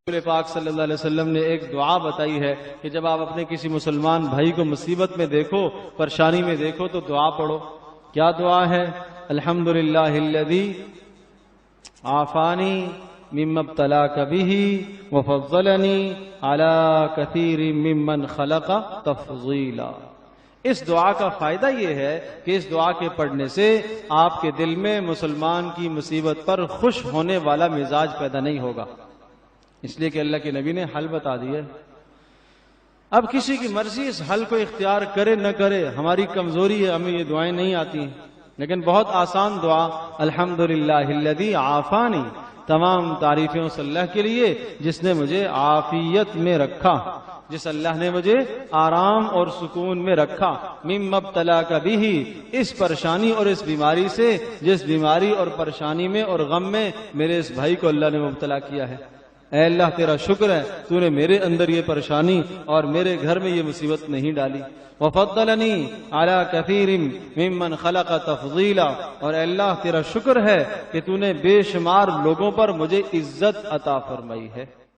رسول پاک صلی اللہ علیہ وسلم نے ایک دعا بتائی ہے کہ جب آپ اپنے کسی مسلمان بھائی کو مصیبت میں دیکھو، پریشانی میں دیکھو تو دعا پڑھو۔ کیا دعا ہے؟ الحمدللہ الذی عافانی مما ابتلاک بہ وفضلنی علی کثیر ممن خلق تفضیلا۔ اس دعا کا فائدہ یہ ہے کہ اس دعا کے پڑھنے سے آپ کے دل میں مسلمان کی مصیبت پر خوش ہونے والا مزاج پیدا نہیں ہوگا، اس لیے کہ اللہ کے نبی نے حل بتا دیا۔ اب کسی کی مرضی اس حل کو اختیار کرے نہ کرے، ہماری کمزوری ہے، ہمیں یہ دعائیں نہیں آتی ہیں، لیکن بہت آسان دعا الحمدللہ الذی عافانی، تمام تعریفیں اس اللہ کے لیے جس نے مجھے عافیت میں رکھا، جس اللہ نے مجھے آرام اور سکون میں رکھا، مما ابتلاک بہ، اس پریشانی اور اس بیماری سے جس بیماری اور پریشانی میں اور غم میں میرے اس بھائی کو اللہ نے مبتلا کیا ہے۔ اے اللہ تیرا شکر ہے، تو نے میرے اندر یہ پریشانی اور میرے گھر میں یہ مصیبت نہیں ڈالی۔ وفضلنی علی کثیر ممن خلق تفضیلا، اور اے اللہ تیرا شکر ہے کہ تو نے بے شمار لوگوں پر مجھے عزت عطا فرمائی ہے۔